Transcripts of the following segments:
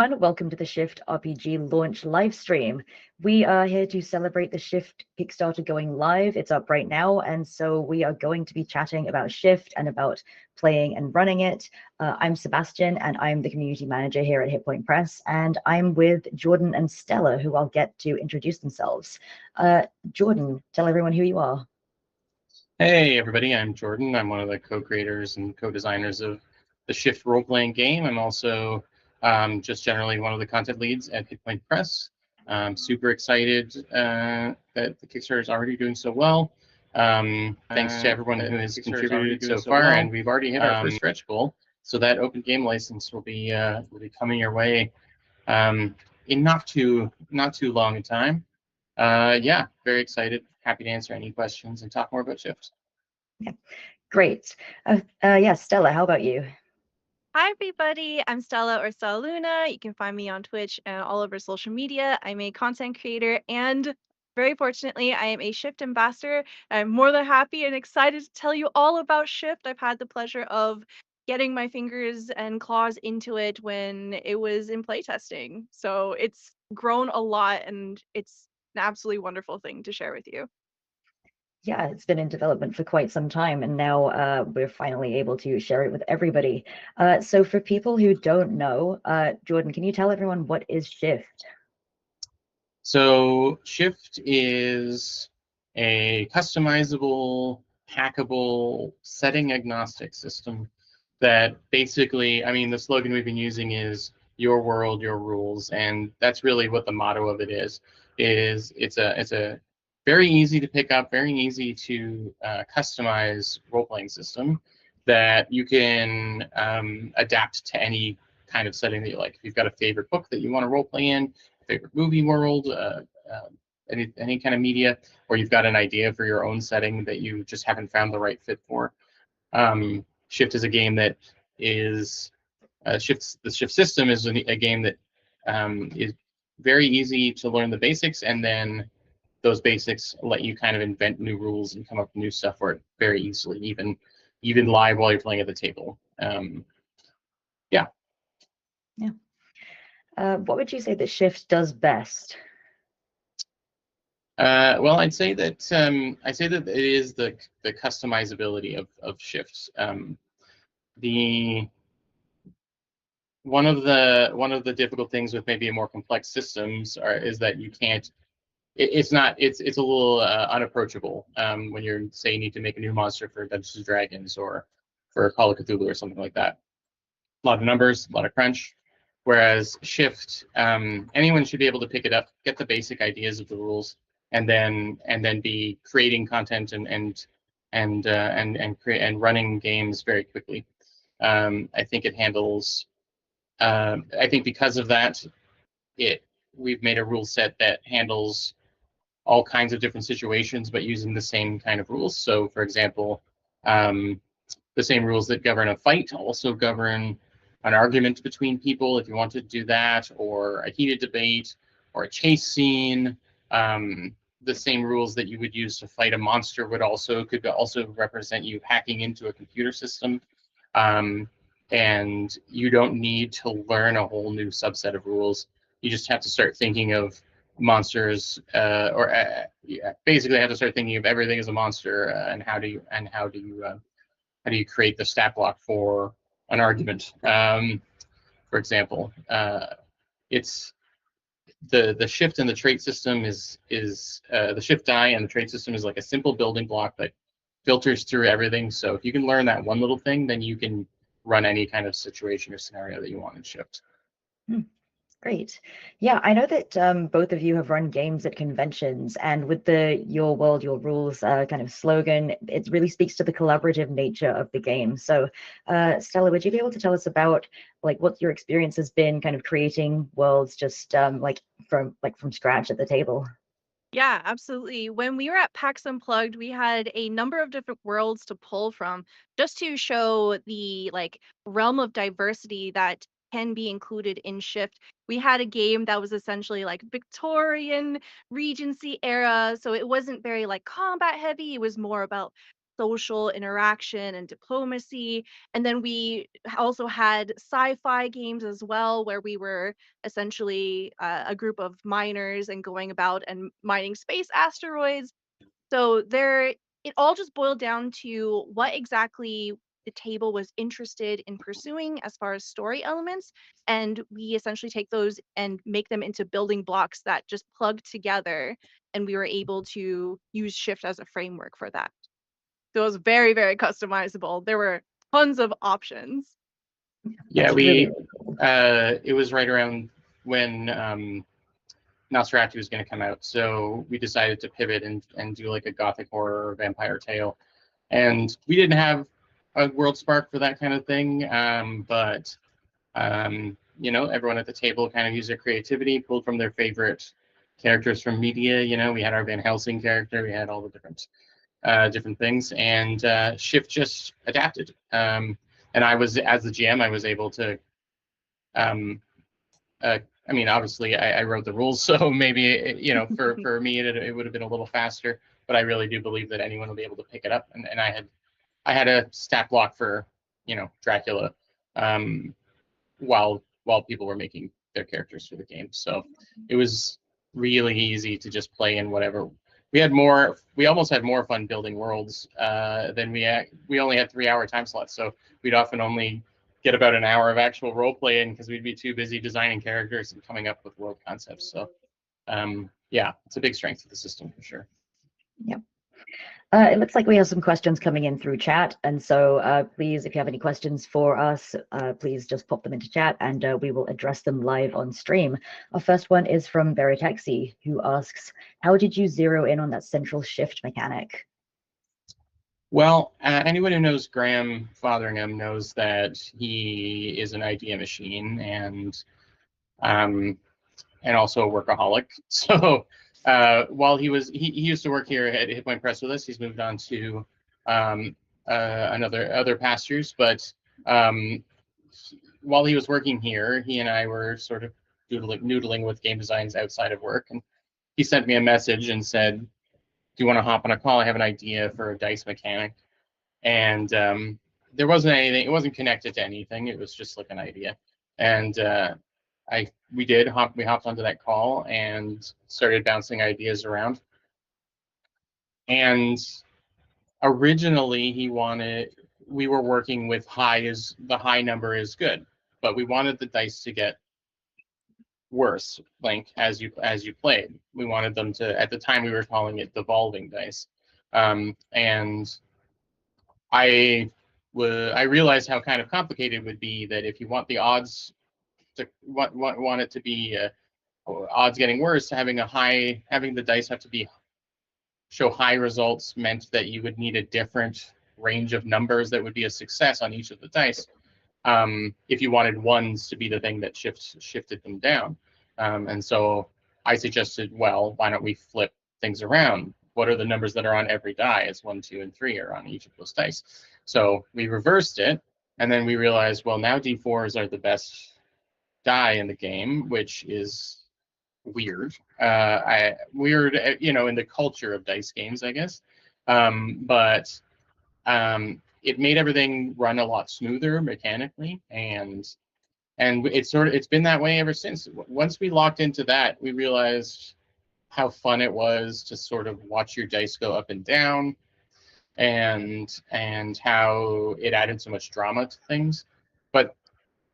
Welcome to the Shift RPG launch live stream. We are here to celebrate the Shift Kickstarter going live. It's up right now, and so we are going to be chatting about Shift and about playing and running it. I'm Sebastian, and I'm the community manager here at Hit Point Press, and I'm with Jordan and Stella, who I'll get to introduce themselves. Jordan, tell everyone who you are. Hey everybody, I'm Jordan. I'm one of the co-creators and co-designers of the Shift role-playing game. I'm also just generally one of the content leads at Hit Point Press. I'm super excited that the Kickstarter is already doing so well. Thanks to everyone who has contributed so far, and we've already hit our first stretch goal. So that open game license will be coming your way in not too long a time. Yeah, very excited. Happy to answer any questions and talk more about Shift. Yeah, great. Yeah, Stella, how about you? Hi, everybody. I'm Stella or StellaLuna. You can find me on Twitch and all over social media. I'm a content creator and very fortunately, I am a Shift ambassador. I'm more than happy and excited to tell you all about Shift. I've had the pleasure of getting my fingers and claws into it when it was in playtesting. So it's grown a lot and it's an absolutely wonderful thing to share with you. Yeah, it's been in development for quite some time, and now we're finally able to share it with everybody. So for people who don't know, Jordan, can you tell everyone what is Shift? So Shift is a customizable, hackable, setting agnostic system that basically, I mean, the slogan we've been using is your world, your rules, and that's really what the motto of it is it's a very easy to pick up, very easy to customize role-playing system that you can adapt to any kind of setting that you like. If you've got a favorite book that you want to role-play in, favorite movie world, any kind of media, or you've got an idea for your own setting that you just haven't found the right fit for. Shift is a game that is the Shift system is a game that is very easy to learn the basics, and then those basics let you kind of invent new rules and come up with new stuff for it very easily, even live while you're playing at the table. Yeah. Yeah. What would you say that Shift does best? Well, I'd say that it is the customizability of Shift. One of the difficult things with maybe a more complex systems is that you can't. It's a little unapproachable when you're say you need to make a new monster for Dungeons and Dragons or for Call of Cthulhu or something like that. A lot of numbers, a lot of crunch. Whereas Shift, anyone should be able to pick it up, get the basic ideas of the rules, and then be creating content and running games very quickly. I think it handles. I think because of that, we've made a rule set that handles all kinds of different situations, but using the same kind of rules. So, for example, the same rules that govern a fight also govern an argument between people, if you want to do that, or a heated debate, or a chase scene. The same rules that you would use to fight a monster could also represent you hacking into a computer system. And you don't need to learn a whole new subset of rules. You just have to start thinking of monsters, basically have to start thinking of everything as a monster, and how do you create the stat block for an argument? For example, it's the shift in the trait system is the shift die, and the trait system is like a simple building block that filters through everything. So if you can learn that one little thing, then you can run any kind of situation or scenario that you want in Shift. Great. Yeah, I know that both of you have run games at conventions, and with the Your World, Your Rules kind of slogan, it really speaks to the collaborative nature of the game. So, Stella, would you be able to tell us about what your experience has been kind of creating worlds just from scratch at the table? Yeah, absolutely. When we were at PAX Unplugged, we had a number of different worlds to pull from just to show the realm of diversity that can be included in Shift. We had a game that was essentially like Victorian Regency era, so it wasn't very combat heavy. It was more about social interaction and diplomacy. And then we also had sci-fi games as well, where we were essentially a group of miners and going about and mining space asteroids. So it all just boiled down to what exactly the table was interested in pursuing as far as story elements. And we essentially take those and make them into building blocks that just plug together. And we were able to use Shift as a framework for that. So it was very, very customizable. There were tons of options. Yeah, That's really cool. it was right around when Nosferatu was going to come out, so we decided to pivot and do like a gothic horror vampire tale. And we didn't have a world spark for that kind of thing, but you know, everyone at the table kind of used their creativity, pulled from their favorite characters from media. You know, we had our Van Helsing character, we had all the different things, and Shift just adapted. And I was, as the GM, I was able to I mean, obviously, I wrote the rules, so maybe, you know, for me, it would have been a little faster. But I really do believe that anyone will be able to pick it up. And I had a stat block for, you know, Dracula, while people were making their characters for the game. So it was really easy to just play in whatever. We almost had more fun building worlds than we only had 3-hour time slots. So we'd often only get about an hour of actual role play in because we'd be too busy designing characters and coming up with world concepts. So yeah, it's a big strength of the system for sure. Yep. It looks like we have some questions coming in through chat, and so please, if you have any questions for us, please just pop them into chat, and we will address them live on stream. Our first one is from Veritexi, who asks, how did you zero in on that central shift mechanic? Well, anyone who knows Graham Fotheringham knows that he is an idea machine and also a workaholic. So while he used to work here at Hit Point Press with us, he's moved on to other pastures. But while he was working here, he and I were sort of noodling with game designs outside of work, and he sent me a message and said, "Do you want to hop on a call? I have an idea for a dice mechanic." And there wasn't anything; it wasn't connected to anything. It was just like an idea, and we hopped onto that call and started bouncing ideas around. And originally we were working with the high number is good, but we wanted the dice to get worse, like as you played. We wanted them to, at the time we were calling it devolving dice. And I realized how kind of complicated it would be, that if you want the odds to want it to be odds getting worse, having the dice have to show high results meant that you would need a different range of numbers that would be a success on each of the dice, if you wanted ones to be the thing that shifted them down. And so I suggested, well, why don't we flip things around? What are the numbers that are on every die? It's 1, 2, and 3 are on each of those dice. So we reversed it, and then we realized, well, now D4s are the best die in the game, which is weird. Weird, you know, in the culture of dice games, I guess. But it made everything run a lot smoother mechanically, and it's been that way ever since. Once we locked into that, we realized how fun it was to sort of watch your dice go up and down, and how it added so much drama to things. But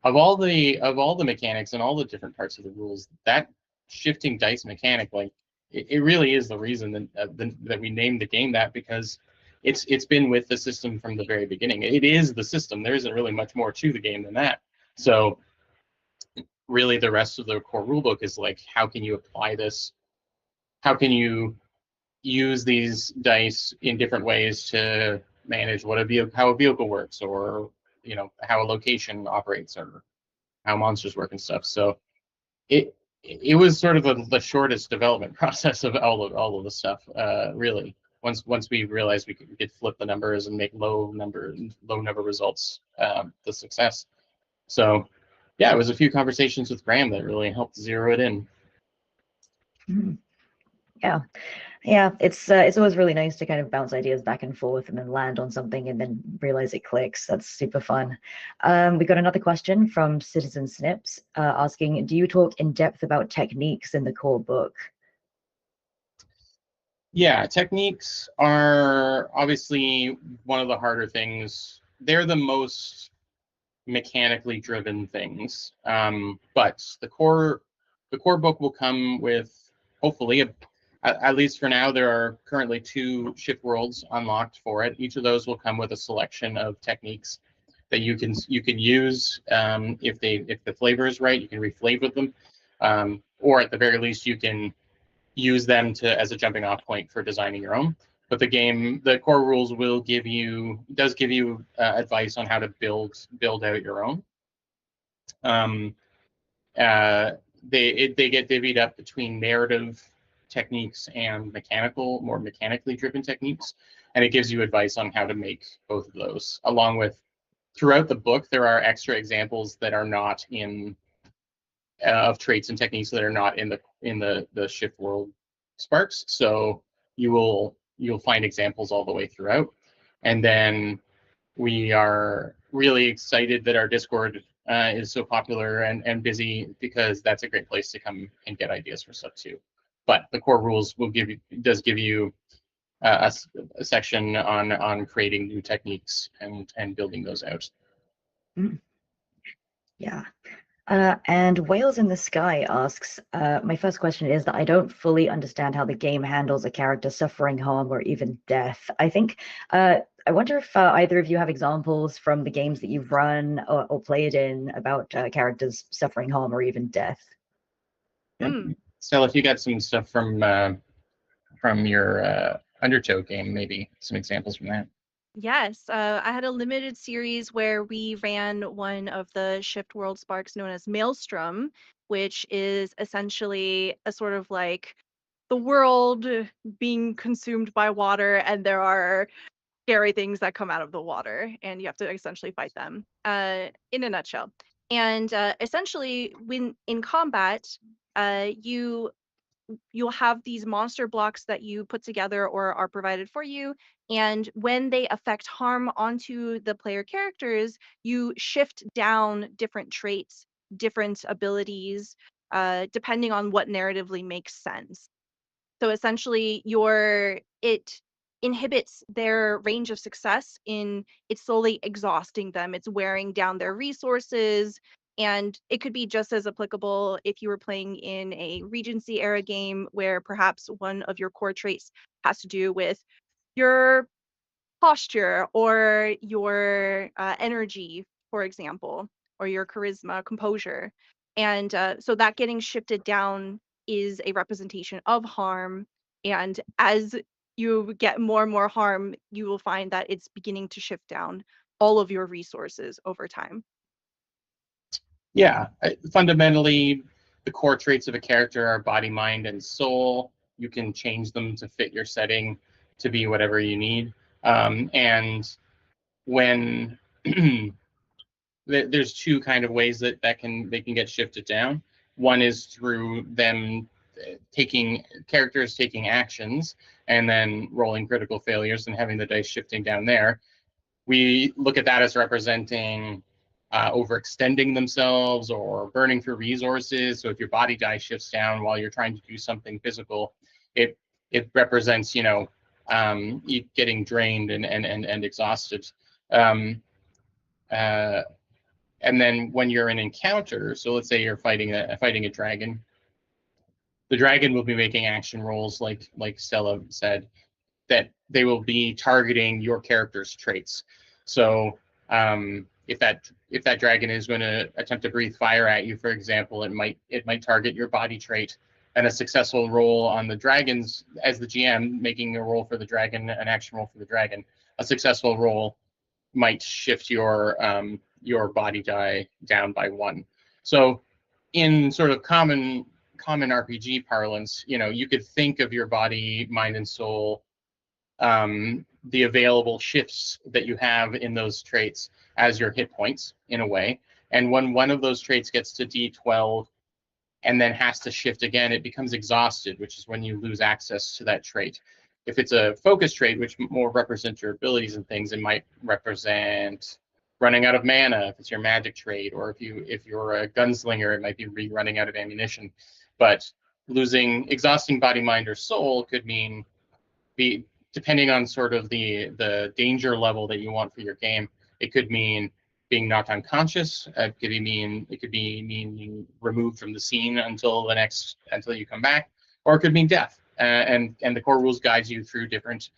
of all the mechanics and all the different parts of the rules, that shifting dice mechanic, like it really is the reason that we named the game that, because it's been with the system from the very beginning. It is the system. There isn't really much more to the game than that. So really the rest of the core rulebook is like, how can you apply this? How can you use these dice in different ways to manage how a vehicle works, or, you know, how a location operates, or how monsters work and stuff. So it was sort of the shortest development process of all of the stuff, really. Once we realized we could flip the numbers and make low number results the success. So yeah, it was a few conversations with Graham that really helped zero it in. Yeah, it's always really nice to kind of bounce ideas back and forth and then land on something and then realize it clicks. That's super fun. We got another question from Citizen Snips asking, do you talk in depth about techniques in the core book? Yeah, techniques are obviously one of the harder things. They're the most mechanically driven things, but the core book will come with, hopefully, at least for now, there are currently 2 shift worlds unlocked for it. Each of those will come with a selection of techniques that you can use. If the flavor is right, you can reflavor them, or at the very least, you can use them as a jumping off point for designing your own. But the core rules does give you advice on how to build out your own. They get divvied up between narrative techniques and more mechanically driven techniques, and it gives you advice on how to make both of those. Along with, throughout the book, there are extra examples that are not in of traits and techniques that are not in the shift world sparks. So you'll find examples all the way throughout. And then we are really excited that our Discord is so popular and busy, because that's a great place to come and get ideas for stuff too. But the core rules does give you a section on creating new techniques and building those out. Yeah. And Whales in the Sky asks, my first question is that I don't fully understand how the game handles a character suffering harm or even death. I think, I wonder if either of you have examples from the games that you've run or played in about characters suffering harm or even death. Stella, if you got some stuff from your Undertow game, maybe some examples from that. Yes, I had a limited series where we ran one of the shift world sparks known as Maelstrom, which is essentially a sort of like the world being consumed by water, and there are scary things that come out of the water, and you have to essentially fight them, in a nutshell. And essentially, when in combat, you'll have these monster blocks that you put together or are provided for you, and when they affect harm onto the player characters, you shift down different traits, different abilities, depending on what narratively makes sense. So essentially, it inhibits their range of success in it's slowly exhausting them. It's wearing down their resources. And it could be just as applicable if you were playing in a Regency era game where perhaps one of your core traits has to do with your posture or your energy, for example, or your charisma, composure. And so that getting shifted down is a representation of harm. And as you get more and more harm, you will find that it's beginning to shift down all of your resources over time. Yeah, fundamentally, the core traits of a character are body, mind, and soul. You can change them to fit your setting to be whatever you need. And when there's 2 kind of ways that they can get shifted down. One is through them characters taking actions and then rolling critical failures and having the dice shifting down there. We look at that as representing overextending themselves or burning through resources. So if your body die shifts down while you're trying to do something physical, it represents you getting drained and exhausted. And then when you're in encounter, so let's say you're fighting a dragon, the dragon will be making action rolls, like Stella said, that they will be targeting your character's traits. So if that dragon is going to attempt to breathe fire at you, for example, it might target your body trait. And a successful roll on the dragons, as the GM making a roll for the dragon, an action roll for the dragon, a successful roll might shift your body die down by 1. So in sort of common RPG parlance, you could think of your body, mind, and soul, the available shifts that you have in those traits as your hit points in a way. And when one of those traits gets to D12 and then has to shift again, it becomes exhausted, which is when you lose access to that trait. If it's a focus trait, which more represents your abilities and things, it might represent running out of mana if it's your magic trait, or if you're a gunslinger, it might be running out of ammunition. But exhausting body, mind, or soul could mean depending on sort of the danger level that you want for your game. It could mean being knocked unconscious. It could mean removed from the scene until you come back, or it could mean death. And the core rules guides you through different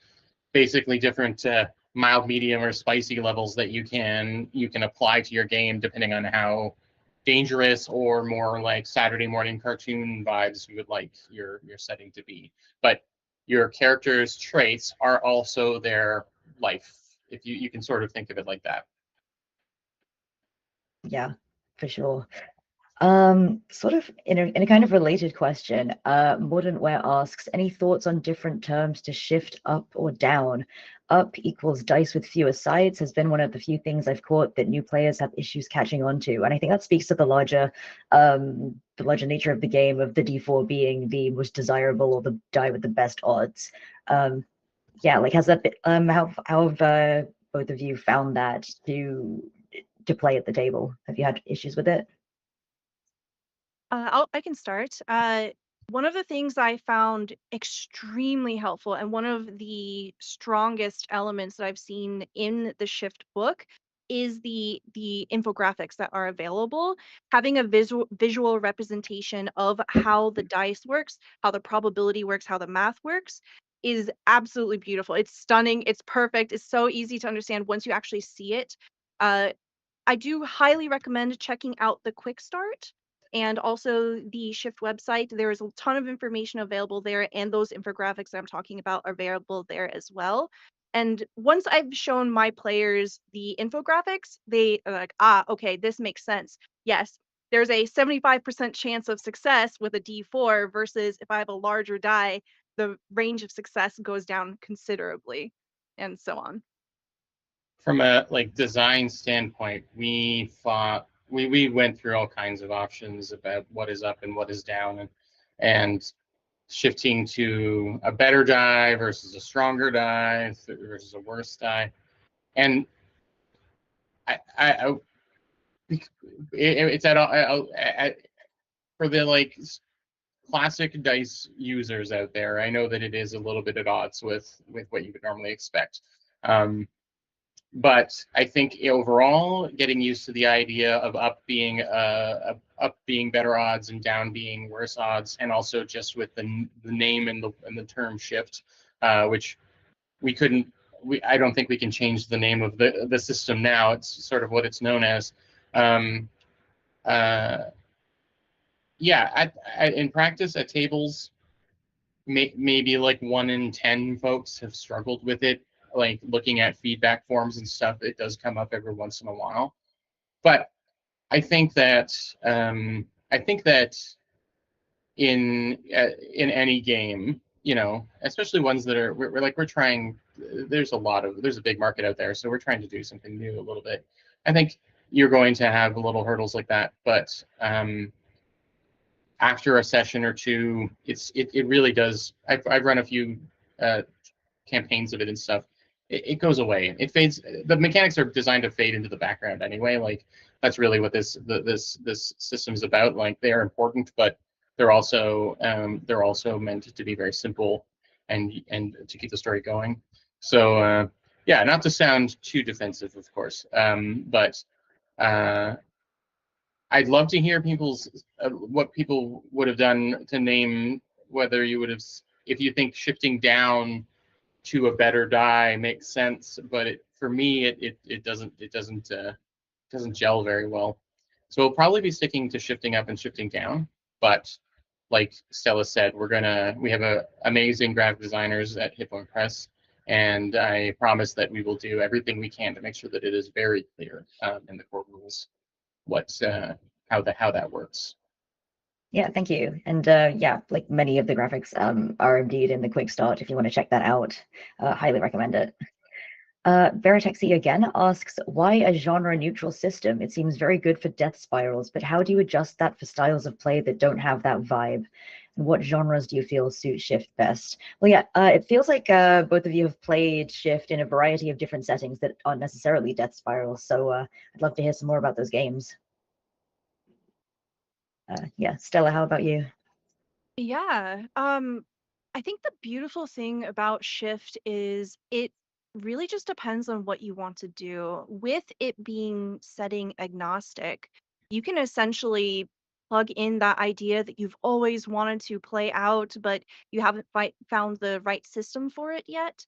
mild, medium, or spicy levels that you can apply to your game depending on how dangerous or more like Saturday morning cartoon vibes you would like your setting to be. But your character's traits are also their life. If you can sort of think of it like that. Yeah, for sure. Sort of in a kind of related question, Modernware asks, any thoughts on different terms to shift up or down? Up equals dice with fewer sides has been one of the few things I've caught that new players have issues catching on to, and I think that speaks to the larger nature of the game, of the D4 being the most desirable or the die with the best odds. Yeah, like has that been, how have both of you found that to play at the table? Have you had issues with it? I can start. One of the things I found extremely helpful, and one of the strongest elements that I've seen in the Shift book, is the infographics that are available. Having a visual representation of how the dice works, how the probability works, how the math works, is absolutely beautiful. It's stunning. It's perfect. It's so easy to understand once you actually see it. I do highly recommend checking out the Quick Start and also the Shift website. There is a ton of information available there, and those infographics that I'm talking about are available there as well. And once I've shown my players the infographics, they are like, okay, this makes sense. Yes, there's a 75% chance of success with a D4 versus if I have a larger die, the range of success goes down considerably, and so on. From a design standpoint, we went through all kinds of options about what is up and what is down, and shifting to a better die versus a stronger die versus a worse die. And it's for the classic dice users out there, I know that it is a little bit at odds with what you would normally expect. But I think overall, getting used to the idea of up being better odds and down being worse odds, and also just with the name and the term shift, which I don't think we can change the name of the system now. It's sort of what it's known as. Yeah, in practice at tables, maybe 1 in 10 folks have struggled with it. Looking at feedback forms and stuff, it does come up every once in a while. But I think that in any game, especially ones that are we're trying. There's a big market out there, so we're trying to do something new a little bit. I think you're going to have little hurdles like that, but after a session or two, it really does. I've run a few campaigns of it and stuff. It goes away. It fades. The mechanics are designed to fade into the background anyway. That's really what this system is about. They are important, but they're also meant to be very simple and to keep the story going. So yeah, not to sound too defensive, of course, but I'd love to hear what people would have done to name whether you would have, if you think shifting down to a better die makes sense, but for me it doesn't gel very well. So we'll probably be sticking to shifting up and shifting down. But like Stella said, we have amazing graphic designers at Hippo Press, and I promise that we will do everything we can to make sure that it is very clear in the core rules how that works. Yeah, thank you. And yeah, many of the graphics are indeed in the Quick Start. If you want to check that out, highly recommend it. Veritexi again asks, why a genre-neutral system? It seems very good for death spirals, but how do you adjust that for styles of play that don't have that vibe? And what genres do you feel suit Shift best? Well, yeah, it feels like both of you have played Shift in a variety of different settings that aren't necessarily death spirals, so I'd love to hear some more about those games. Yeah, Stella, how about you? Yeah. I think the beautiful thing about Shift is it really just depends on what you want to do. With it being setting agnostic, you can essentially plug in that idea that you've always wanted to play out, but you haven't found the right system for it yet.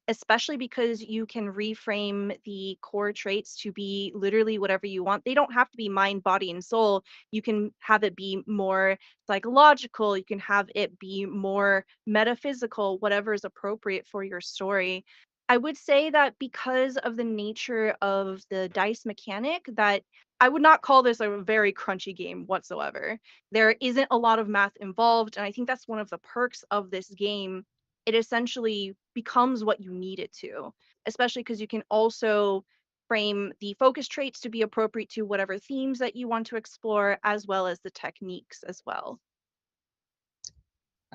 Especially because you can reframe the core traits to be literally whatever you want. They don't have to be mind, body, and soul. You can have it be more psychological, you can have it be more metaphysical, whatever is appropriate for your story. I would say that because of the nature of the dice mechanic, that I would not call this a very crunchy game whatsoever. There isn't a lot of math involved, and I think that's one of the perks of this game. It essentially becomes what you need it to, especially because you can also frame the focus traits to be appropriate to whatever themes that you want to explore, as well as the techniques as well.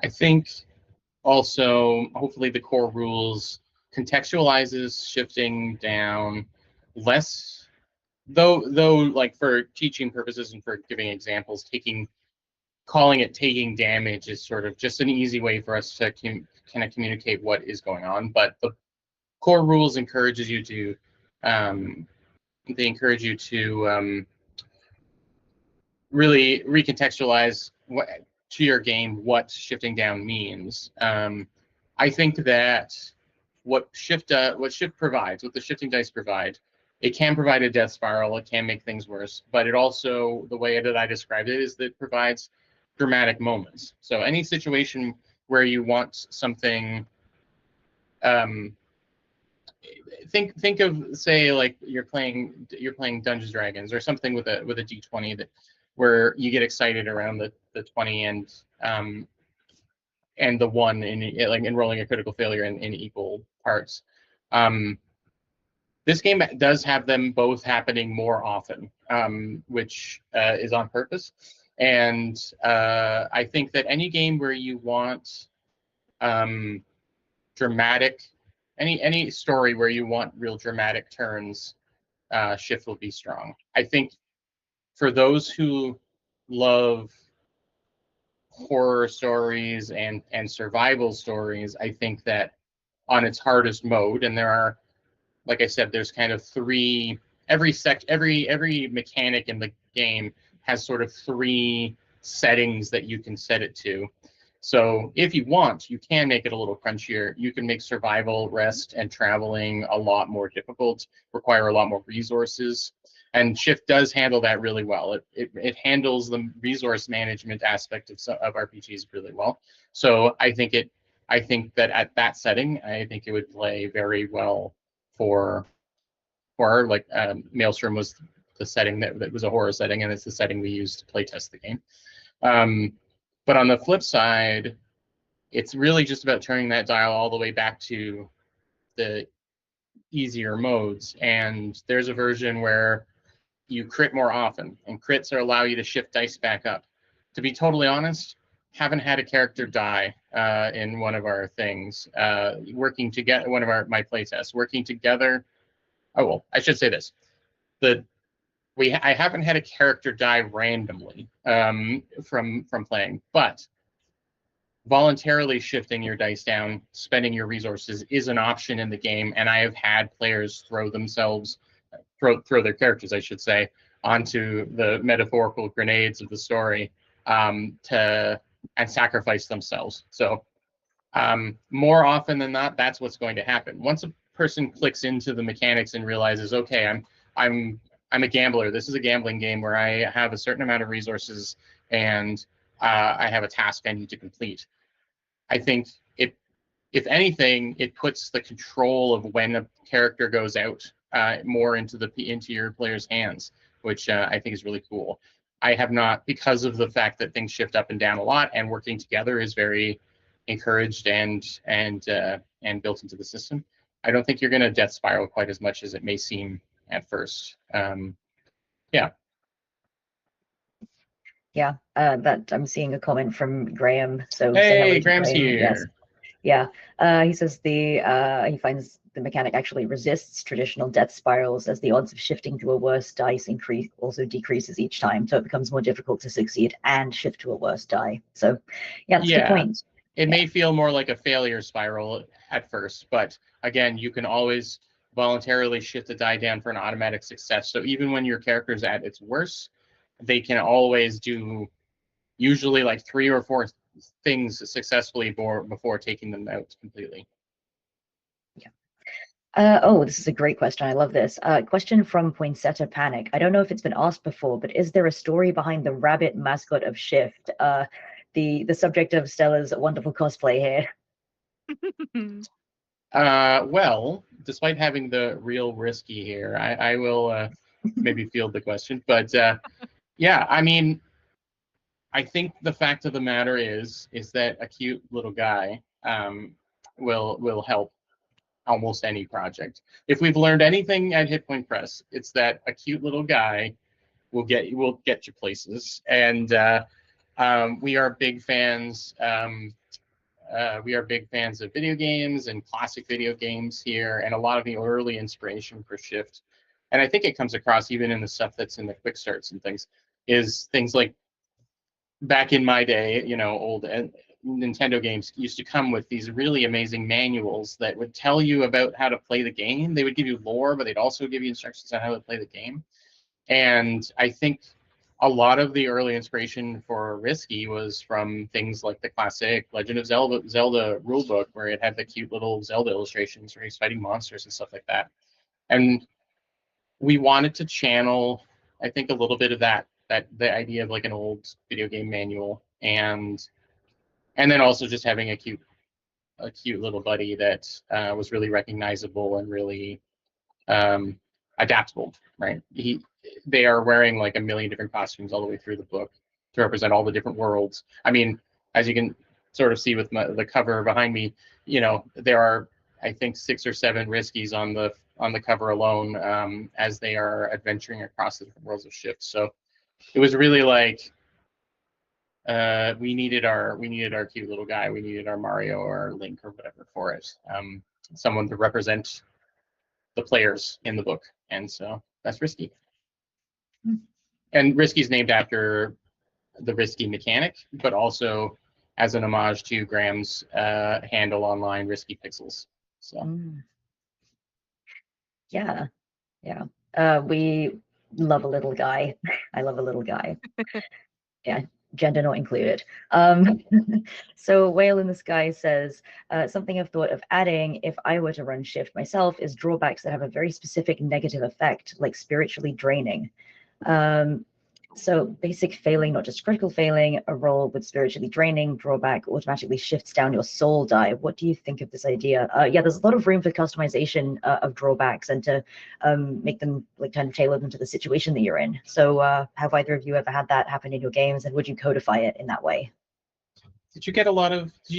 I think also, hopefully the core rules contextualizes shifting down less, though like for teaching purposes and for giving examples, calling it taking damage is sort of just an easy way for us to kind of communicate what is going on. But the core rules encourages you to they encourage you to really recontextualize what to your game what shifting down means. I think that what shift provides, what the shifting dice provide, it can provide a death spiral. It can make things worse, but it also, the way that I described it, is that it provides dramatic moments. So any situation where you want something, think of, say, like you're playing Dungeons and Dragons or something with a d20 that where you get excited around the 20 and the 1 in like enrolling a critical failure in equal parts. This game does have them both happening more often, which is on purpose. And I think that any game where you want dramatic, any story where you want real dramatic turns, Shift will be strong. I think for those who love horror stories and survival stories, I think that on its hardest mode, and there are, like I said, there's kind of three, every mechanic in the game has sort of 3 settings that you can set it to. So if you want, you can make it a little crunchier. You can make survival, rest, and traveling a lot more difficult, require a lot more resources. And Shift does handle that really well. It handles the resource management aspect of RPGs really well. So I think that at that setting, I think it would play very well for like Maelstrom was the setting that was a horror setting, and it's the setting we used to play test the game. But on the flip side, it's really just about turning that dial all the way back to the easier modes. And there's a version where you crit more often, and crits allow you to shift dice back up. To be totally honest, haven't had a character die in one of our things. Working together, one of my playtests, working together. Oh well, I should say this: I haven't had a character die randomly from playing, but voluntarily shifting your dice down, spending your resources is an option in the game, and I have had players throw their characters, I should say, onto the metaphorical grenades of the story and sacrifice themselves. So more often than not, that's what's going to happen. Once a person clicks into the mechanics and realizes, okay, I'm a gambler. This is a gambling game where I have a certain amount of resources and I have a task I need to complete. I think if anything, it puts the control of when a character goes out more into your player's hands, which I think is really cool. I have not, because of the fact that things shift up and down a lot, and working together is very encouraged and built into the system. I don't think you're going to death spiral quite as much as it may seem at first. Yeah. Yeah, that I'm seeing a comment from Graham. So Hey, say hello to Graham's Graham. here. Yes. Yeah. He says he finds the mechanic actually resists traditional death spirals, as the odds of shifting to a worse dice also decreases each time, so it becomes more difficult to succeed and shift to a worse die. So yeah, that's a good point. It may feel more like a failure spiral at first, but again, you can always voluntarily shift the die down for an automatic success. So even when your character's at its worst, they can always do usually like 3 or 4 things successfully before taking them out completely. Oh, this is a great question. I love this. Question from Poinsettia Panic. I don't know if it's been asked before, but is there a story behind the rabbit mascot of Shift? The subject of Stella's wonderful cosplay here. Well, despite having the real risky here, I will maybe field the question. But yeah, I mean, I think the fact of the matter is that a cute little guy will help almost any project. If we've learned anything at Hit Point Press, it's that a cute little guy will get you places. And we are big fans. We are big fans of video games and classic video games here, and a lot of the early inspiration for Shift. And I think it comes across even in the stuff that's in the quick starts and things, is things like back in my day, old Nintendo games used to come with these really amazing manuals that would tell you about how to play the game. They would give you lore, but they'd also give you instructions on how to play the game. And I think a lot of the early inspiration for Risky was from things like the classic Legend of Zelda rulebook, where it had the cute little Zelda illustrations where he's fighting monsters and stuff like that. And we wanted to channel, I think, a little bit of that the idea of like an old video game manual, and then also just having a cute little buddy that was really recognizable and really adaptable, right? They are wearing like a million different costumes all the way through the book to represent all the different worlds. I mean, as you can sort of see with the cover behind me, there are, I think, 6 or 7 Riskies on the cover alone, as they are adventuring across the different worlds of Shift. So it was really like we needed our cute little guy. We needed our Mario or our Link or whatever for it. Someone to represent the players in the book, and so that's Risky. And Risky is named after the Risky mechanic, but also as an homage to Graham's handle online, Risky Pixels. So yeah. We love a little guy. I love a little guy. Yeah, gender not included. So Whale in the Sky says, something I've thought of adding if I were to run Shift myself is drawbacks that have a very specific negative effect, like spiritually draining. So basic failing, not just critical failing, a roll with spiritually draining drawback automatically shifts down your soul die. What do you think of this idea? Yeah, there's a lot of room for customization of drawbacks and to make them like kind of tailor them to the situation that you're in. So have either of you ever had that happen in your games, and would you codify it in that way? Did you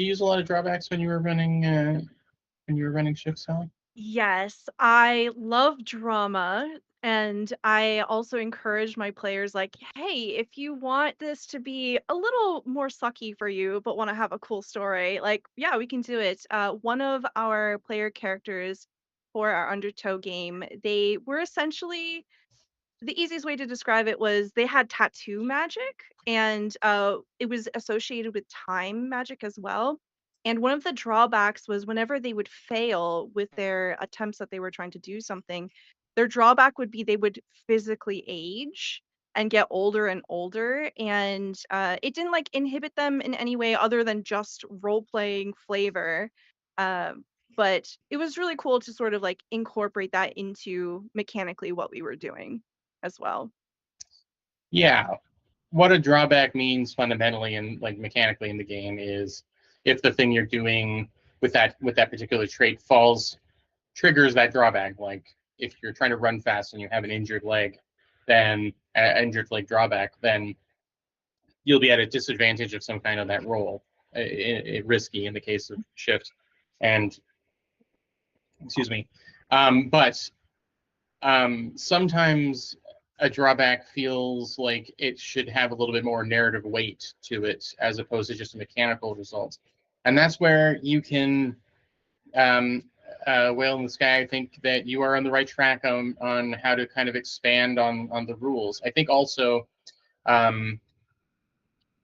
use a lot of drawbacks when you were running Shift, Sally? Yes, I love drama, and I also encourage my players like, hey, if you want this to be a little more sucky for you, but want to have a cool story, like, yeah, we can do it. One of our player characters for our Undertow game, they were essentially, the easiest way to describe it was they had tattoo magic, and it was associated with time magic as well. And one of the drawbacks was whenever they would fail with their attempts that they were trying to do something, their drawback would be they would physically age and get older and older. And it didn't like inhibit them in any way other than just role playing flavor. But it was really cool to sort of like incorporate that into mechanically what we were doing as well. Yeah, what a drawback means fundamentally and like mechanically in the game is if the thing you're doing with that particular trait triggers that drawback. Like if you're trying to run fast and you have an injured leg, then injured leg drawback, then you'll be at a disadvantage of some kind of that roll. Risky in the case of Shift, and Excuse me. But sometimes a drawback feels like it should have a little bit more narrative weight to it as opposed to just a mechanical result. And that's where you can, Whale in the Sky, I think that you are on the right track on how to kind of expand on the rules. I think also,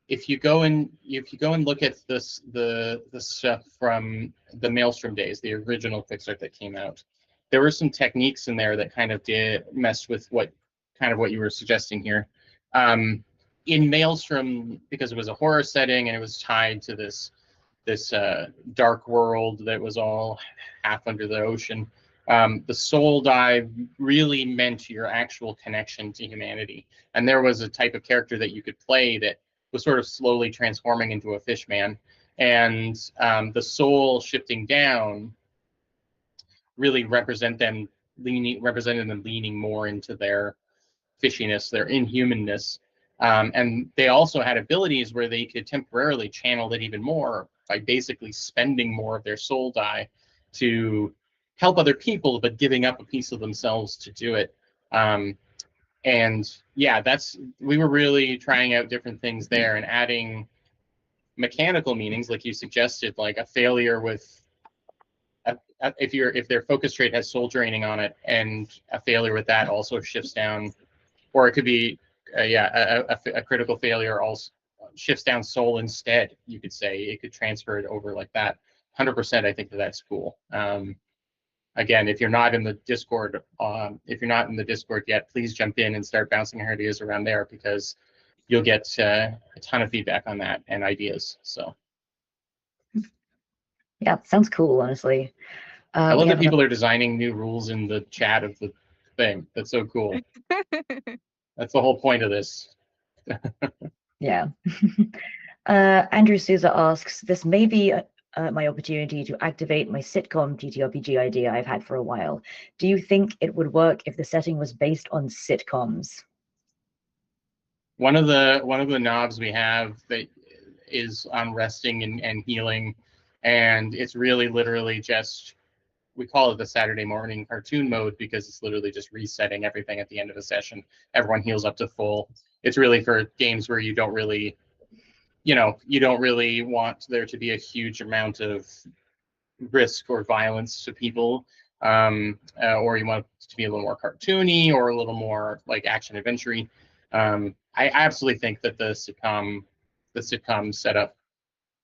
if you go and look at the stuff from the Maelstrom days, the original Kickstarter that came out, there were some techniques in there that kind of messed with what you were suggesting here. In Maelstrom, because it was a horror setting and it was tied to this dark world that was all half under the ocean, the soul dive really meant your actual connection to humanity. And there was a type of character that you could play that was sort of slowly transforming into a fish man. And the soul shifting down really represented them leaning more into their fishiness, their inhumanness. And they also had abilities where they could temporarily channel it even more by basically spending more of their soul die to help other people, but giving up a piece of themselves to do it. And yeah, we were really trying out different things there and adding mechanical meanings, like you suggested, like a failure with if their focus trait has soul draining on it, and a failure with that also shifts down, or it could be a critical failure also shifts down soul instead. You could say it could transfer it over like that. 100%, I think that's cool. Again, if you're not in the Discord, yet, please jump in and start bouncing ideas around there, because you'll get a ton of feedback on that and ideas. So Yeah, sounds cool, honestly. I love that people are designing new rules in the chat of the thing. That's so cool. That's the whole point of this. Yeah. Andrew Souza asks, this may be my opportunity to activate my sitcom TTRPG idea I've had for a while. Do you think it would work if the setting was based on sitcoms? One of the knobs we have that is on resting and healing, and it's really literally just, we call it the Saturday morning cartoon mode because it's literally just resetting everything at the end of a session. Everyone heals up to full. It's really for games where you don't really want there to be a huge amount of risk or violence to people, or you want it to be a little more cartoony or a little more like action adventure-y. I absolutely think that the sitcom setup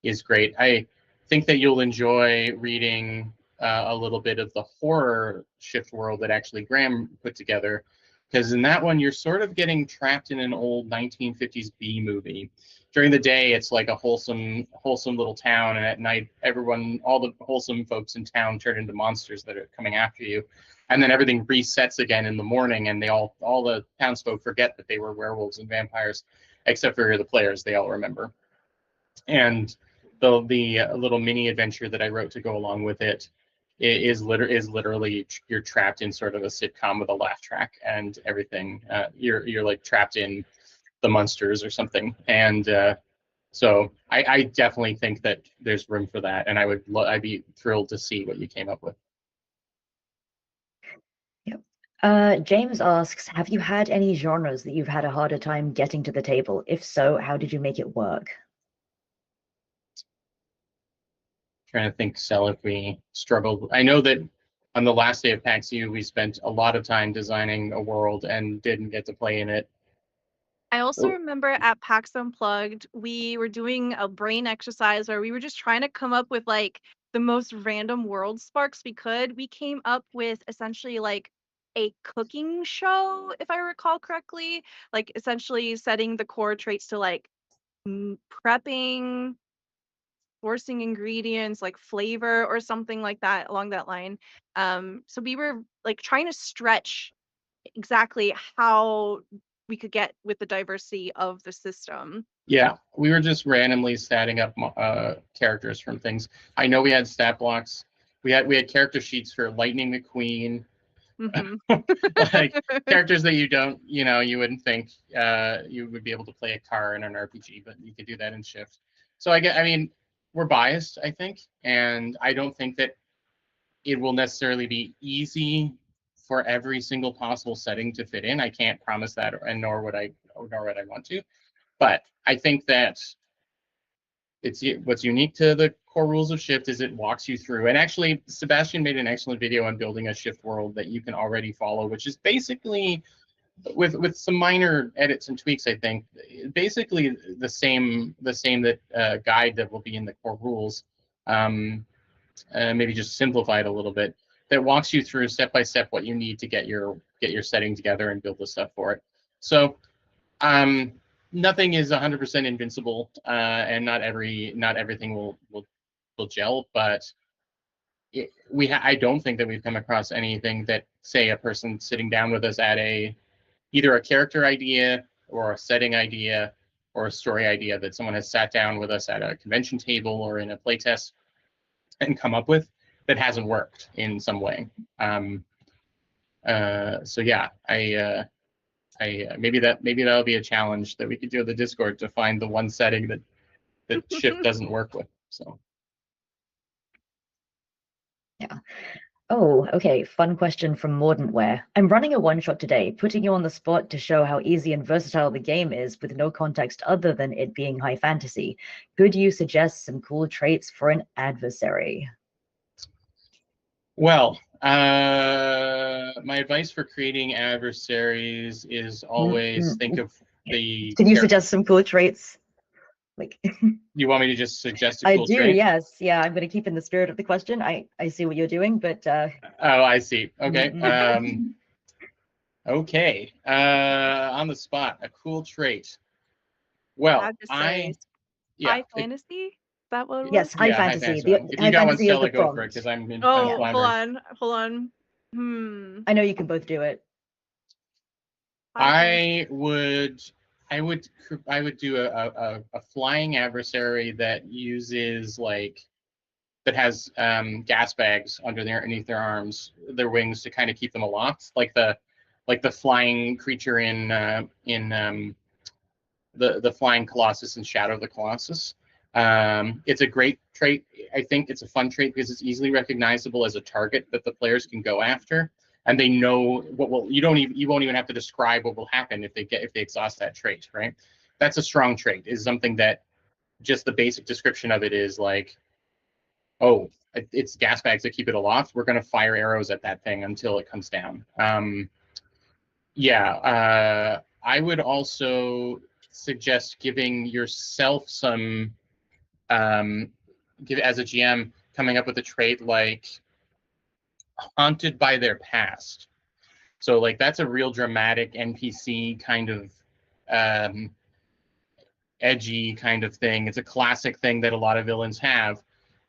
is great. I think that you'll enjoy reading a little bit of the horror shift world that actually Graham put together, because in that one you're sort of getting trapped in an old 1950s B movie. During the day it's like a wholesome little town, and at night all the wholesome folks in town turn into monsters that are coming after you, and then everything resets again in the morning, and all the townsfolk forget that they were werewolves and vampires, except for the players. They all remember. And the little mini adventure that I wrote to go along with it is literally you're trapped in sort of a sitcom with a laugh track and everything. You're like trapped in the Munsters or something. And so I definitely think that there's room for that, and I'd be thrilled to see what you came up with. Yep. James asks, have you had any genres that you've had a harder time getting to the table? If so, how did you make it work? Trying to think, Sel, if we struggled. I know that on the last day of PAX U, we spent a lot of time designing a world and didn't get to play in it. I also remember at PAX Unplugged, we were doing a brain exercise where we were just trying to come up with like the most random world sparks we could. We came up with essentially like a cooking show, if I recall correctly, like essentially setting the core traits to like prepping, sourcing ingredients, like flavor or something like that along that line. So we were like trying to stretch exactly how we could get with the diversity of the system. Yeah, we were just randomly statting up characters from things. I know we had stat blocks. We had character sheets for Lightning McQueen. Like characters that you wouldn't think you would be able to play a car in an RPG, but you could do that in Shift. So I mean, we're biased, I think, and I don't think that it will necessarily be easy for every single possible setting to fit in. I can't promise that, and nor would I want to. But I think that what's unique to the core rules of Shift is it walks you through. And actually, Sebastian made an excellent video on building a Shift world that you can already follow, which is basically, with some minor edits and tweaks, I think, basically the same that guide that will be in the core rules. Maybe just simplify it a little bit. That walks you through step by step what you need to get your setting together and build the stuff for it. So nothing is 100% invincible, and not everything will gel. But I don't think that we've come across anything that, say, a person sitting down with us at either a character idea or a setting idea or a story idea that someone has sat down with us at a convention table or in a playtest and come up with that hasn't worked in some way. So yeah, maybe that'll be a challenge that we could do in the Discord, to find the one setting that Shift doesn't work with. So yeah. Oh, okay. Fun question from Mordantware. I'm running a one-shot today, putting you on the spot to show how easy and versatile the game is with no context other than it being high fantasy. Could you suggest some cool traits for an adversary? Well, my advice for creating adversaries is always think of the. Can you suggest some cool traits? Like, you want me to just suggest a cool I do, trait? yes. Yeah, I'm going to keep in the spirit of the question. I see what you're doing, but oh, I see. Okay. Okay. On the spot, a cool trait. Well, Adversaries. High fantasy? Is that what it was? Yes, high fantasy. If you got one, Stella, go for it, because I'm in. Oh, hold on. I know you can both do it. I would do a flying adversary that uses that has gas bags underneath their arms, their wings, to kind of keep them aloft, like the flying creature in the flying Colossus in Shadow of the Colossus. It's a great trait. I think it's a fun trait because it's easily recognizable as a target that the players can go after, and they know what will. You won't even have to describe what will happen if they exhaust that trait. Right? That's a strong trait. Is something that just the basic description of it is like, oh, it's gas bags that keep it aloft. We're going to fire arrows at that thing until it comes down. I would also suggest giving yourself some, as a GM, coming up with a trait like haunted by their past. So like that's a real dramatic NPC kind of edgy kind of thing. It's a classic thing that a lot of villains have,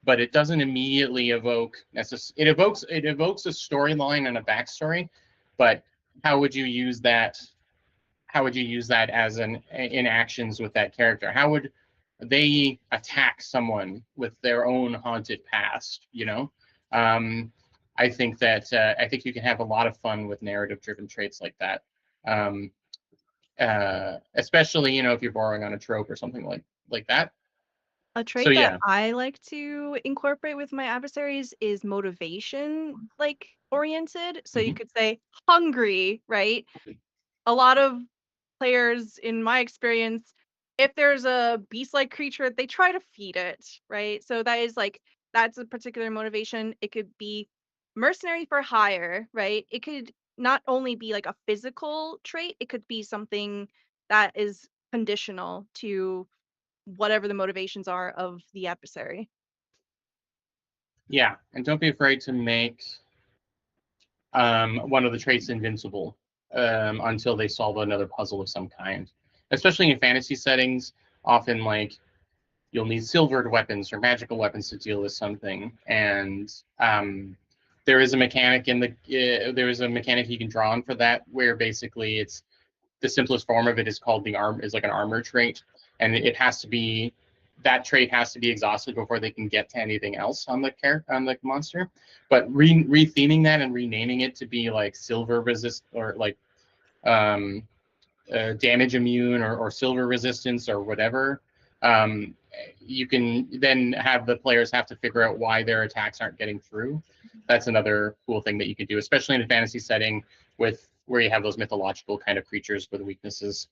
but it doesn't immediately evoke. It evokes a storyline and a backstory, but how would you use that? How would you use that as in actions with that character? How would they attack someone with their own haunted past? You know, I think you can have a lot of fun with narrative-driven traits like that. Especially, if you're borrowing on a trope or something like that. A trait that I like to incorporate with my adversaries is motivation, oriented. So you could say hungry, right? A lot of players, in my experience, if there's a beast-like creature, they try to feed it, right? So that's a particular motivation. It could be mercenary for hire, right? It could not only be like a physical trait, it could be something that is conditional to whatever the motivations are of the adversary. Yeah, and don't be afraid to make one of the traits invincible until they solve another puzzle of some kind. Especially in fantasy settings, often you'll need silvered weapons or magical weapons to deal with something, and there is a mechanic you can draw on for that, where basically it's the simplest form of it is called like an armor trait, and that trait has to be exhausted before they can get to anything else on the monster. But retheming that and renaming it to be like silver resist or damage immune or silver resistance or whatever, you can then have the players have to figure out why their attacks aren't getting through. That's another cool thing that you can do, especially in a fantasy setting with where you have those mythological kind of creatures with weaknesses.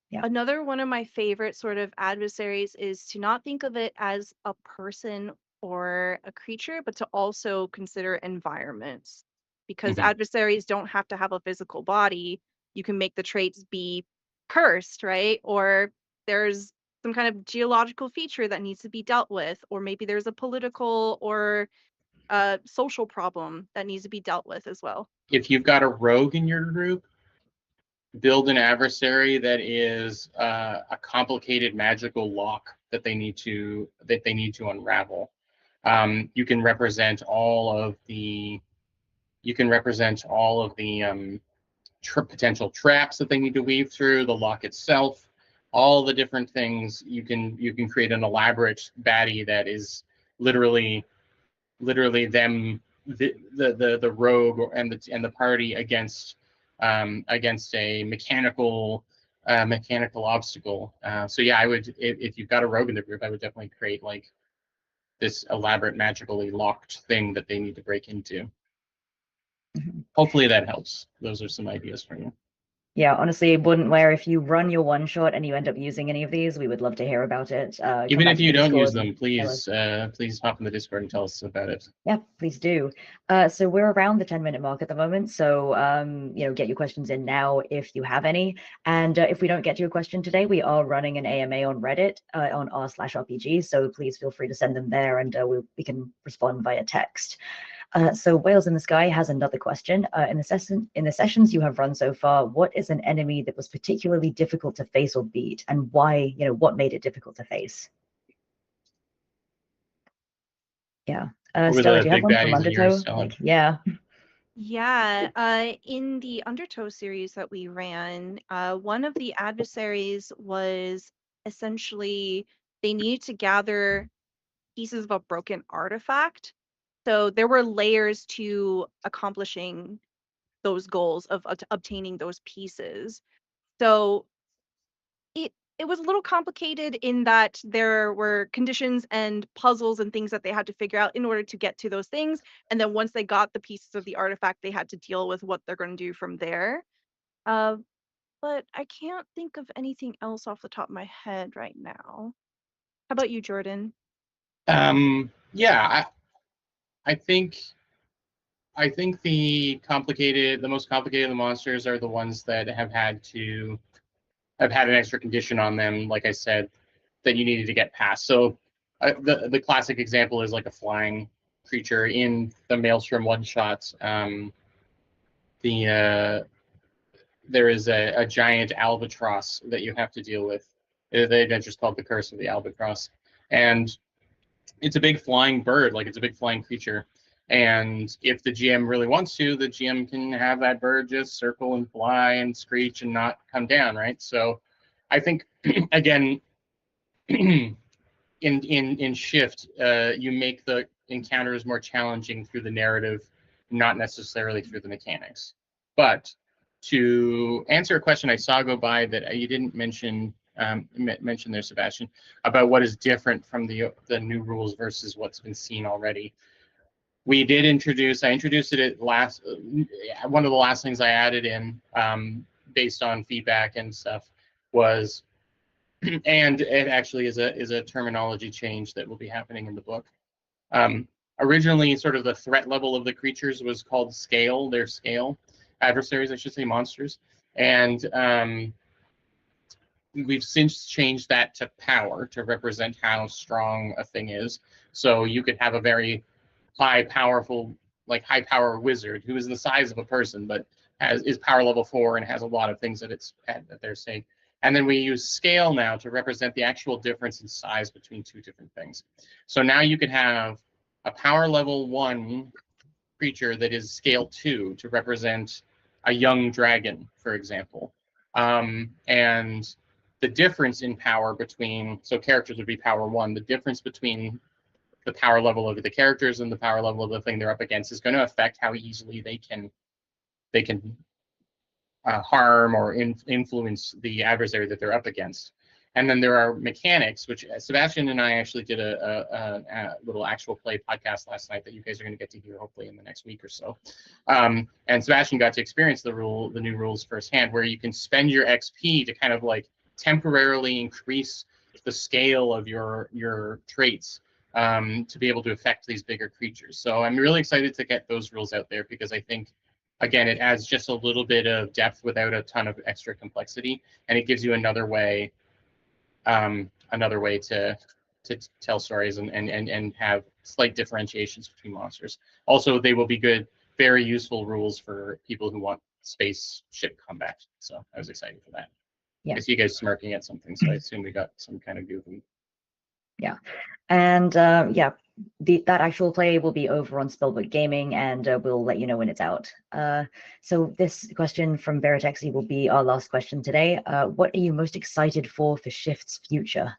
Yeah. Another one of my favorite sort of adversaries is to not think of it as a person or a creature, but to also consider environments. Because adversaries don't have to have a physical body. You can make the traits be cursed, right? Or there's some kind of geological feature that needs to be dealt with, or maybe there's a political or social problem that needs to be dealt with as well. If you've got a rogue in your group, build an adversary that is a complicated magical lock that they need to unravel. You can represent all of the potential traps that they need to weave through, the lock itself, all the different things. You can create an elaborate baddie that is literally them, the rogue and the party against a mechanical obstacle. So yeah, I would, if you've got a rogue in the group, I would definitely create like this elaborate magically locked thing that they need to break into. Hopefully that helps. Those are some ideas for you. Yeah, honestly, wouldn't where if you run your one shot and you end up using any of these, we would love to hear about it. Even if you don't use them, please hop in the Discord and tell us about it. Yeah, please do. So we're around the 10-minute mark at the moment. So, get your questions in now if you have any. And if we don't get to your question today, we are running an AMA on Reddit on r/RPG. So please feel free to send them there and we can respond via text. So Whales in the Sky has another question. In the sessions you have run so far, what is an enemy that was particularly difficult to face or beat, and why? What made it difficult to face? Yeah. Stella, do you have one from Undertow? Yeah. Yeah, in the Undertow series that we ran, one of the adversaries was essentially they needed to gather pieces of a broken artifact. So there were layers to accomplishing those goals of obtaining those pieces. So it was a little complicated in that there were conditions and puzzles and things that they had to figure out in order to get to those things. And then once they got the pieces of the artifact, they had to deal with what they're going to do from there. But I can't think of anything else off the top of my head right now. How about you, Jordan? Yeah, I think the most complicated of the monsters are the ones that have had an extra condition on them, like I said, that you needed to get past. So the classic example is like a flying creature in the Maelstrom one-shots. There is a giant albatross that you have to deal with. The adventure is called The Curse of the Albatross. And it's a big flying bird, like it's a big flying creature. And if the GM really wants to, the GM can have that bird just circle and fly and screech and not come down, right? So I think, again, in Shift, you make the encounters more challenging through the narrative, not necessarily through the mechanics. But to answer a question I saw go by that you didn't mention there, Sebastian, about what is different from the new rules versus what's been seen already. I introduced it at last. One of the last things I added in, based on feedback and stuff, was, and it actually is a terminology change that will be happening in the book. Originally, sort of the threat level of the creatures was called scale. Their scale adversaries, I should say, monsters, and we've since changed that to power to represent how strong a thing is. So you could have a very high power wizard who is the size of a person, but is power level 4 and has a lot of things that they're saying. And then we use scale now to represent the actual difference in size between two different things. So now you could have a power level 1 creature that is scale 2 to represent a young dragon, for example. And the difference in power between, so characters would be power 1, the difference between the power level of the characters and the power level of the thing they're up against is going to affect how easily they can harm or influence the adversary that they're up against. And then there are mechanics, which Sebastian and I actually did a little actual play podcast last night that you guys are going to get to hear hopefully in the next week or so. And Sebastian got to experience the new rules firsthand, where you can spend your XP to kind of like temporarily increase the scale of your traits to be able to affect these bigger creatures. So I'm really excited to get those rules out there, because I think, again, it adds just a little bit of depth without a ton of extra complexity, and it gives you another way to tell stories and have slight differentiations between monsters. Also, they will be good, very useful rules for people who want spaceship combat. So I was excited for that. Yeah. I see you guys smirking at something, so I assume we got some kind of goofy. Yeah, and yeah, that actual play will be over on Spellbook Gaming, and we'll let you know when it's out. So this question from Veritexi will be our last question today. What are you most excited for Shift's future?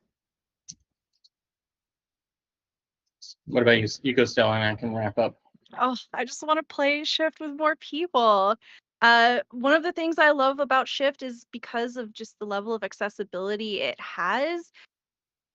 What about you? You go, Stella, and I can wrap up. Oh, I just want to play Shift with more people. One of the things I love about Shift is because of just the level of accessibility it has.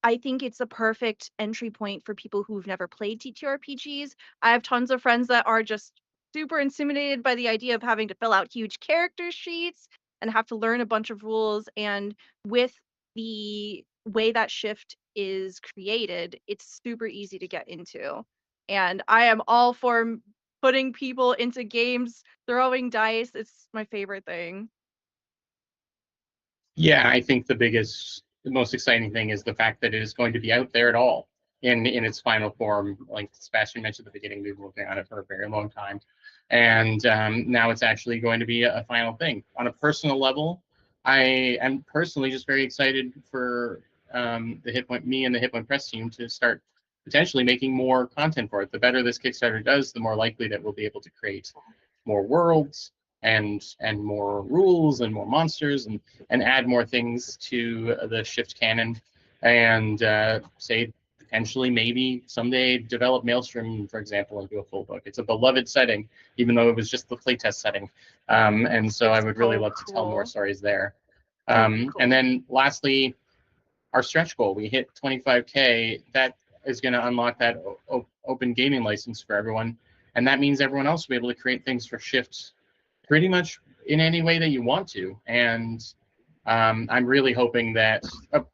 I think it's a perfect entry point for people who've never played TTRPGs. I have tons of friends that are just super intimidated by the idea of having to fill out huge character sheets and have to learn a bunch of rules. And with the way that Shift is created, it's super easy to get into. And I am all for putting people into games, throwing dice. It's my favorite thing. Yeah, I think the most exciting thing is the fact that it is going to be out there at all in its final form. Like Sebastian mentioned at the beginning, we've been working on it for a very long time, and now it's actually going to be a final thing. On a personal level, I am personally just very excited for me and the Hit Point Press team to start potentially making more content for it. The better this Kickstarter does, the more likely that we'll be able to create more worlds and more rules and more monsters and add more things to the Shift canon, and say potentially maybe someday develop Maelstrom, for example, into a full book. It's a beloved setting, even though it was just the playtest setting, and so I would really love to tell more stories there. And then lastly, our stretch goal. We hit 25K. That is going to unlock that open gaming license for everyone, and that means everyone else will be able to create things for Shift pretty much in any way that you want to. And I'm really hoping that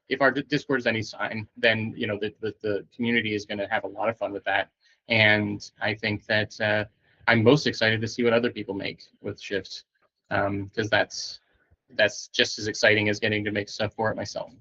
if our Discord is any sign, then the community is going to have a lot of fun with that. And I think that I'm most excited to see what other people make with Shift, because that's just as exciting as getting to make stuff for it myself.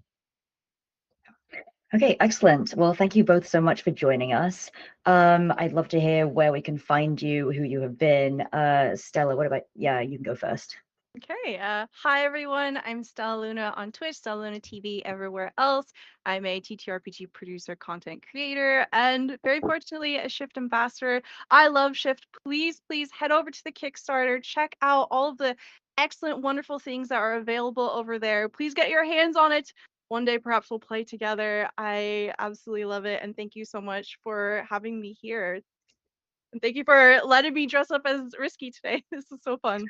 Okay, excellent. Well, thank you both so much for joining us. I'd love to hear where we can find you, who you have been. Stella, what about, yeah, you can go first. Okay. Hi, everyone. I'm StellaLuna on Twitch, StellaLuna TV, everywhere else. I'm a TTRPG producer, content creator, and very fortunately, a Shift ambassador. I love Shift. Please, please head over to the Kickstarter. Check out all of the excellent, wonderful things that are available over there. Please get your hands on it. One day, perhaps we'll play together. I absolutely love it. And thank you so much for having me here. And thank you for letting me dress up as Risky today. This is so fun.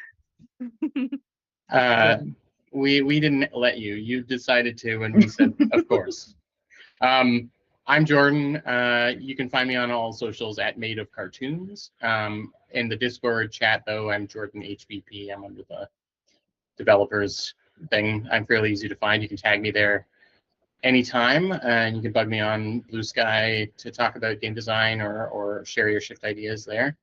We didn't let you. You decided to, and we said, of course. I'm Jordan. You can find me on all socials at Made of Cartoons. In the Discord chat, though, I'm Jordan HBP. I'm under the developers thing. I'm fairly easy to find. You can tag me there anytime, and you can bug me on Blue Sky to talk about game design or share your Shift ideas there.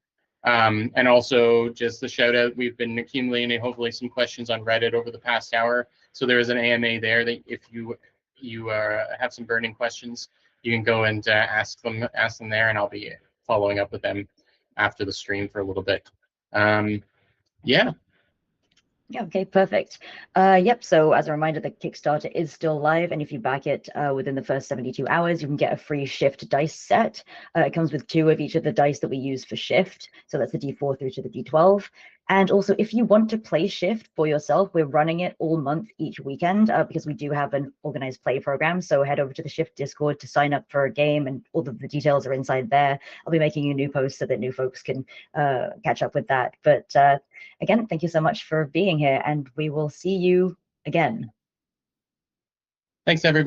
And also just the shout out, we've been accumulating hopefully some questions on Reddit over the past hour. So there is an AMA there that if you have some burning questions, you can go and ask them there, and I'll be following up with them after the stream for a little bit. Yeah. Yeah, okay, perfect. Yep, so as a reminder, the Kickstarter is still live, and if you back it within the first 72 hours, you can get a free Shift dice set. It comes with 2 of each of the dice that we use for Shift, so that's the D4 through to the D12. And also, if you want to play Shift for yourself, we're running it all month, each weekend, because we do have an organized play program. So head over to the Shift Discord to sign up for a game, and all of the details are inside there. I'll be making a new post so that new folks can catch up with that. But again, thank you so much for being here, and we will see you again. Thanks, everybody.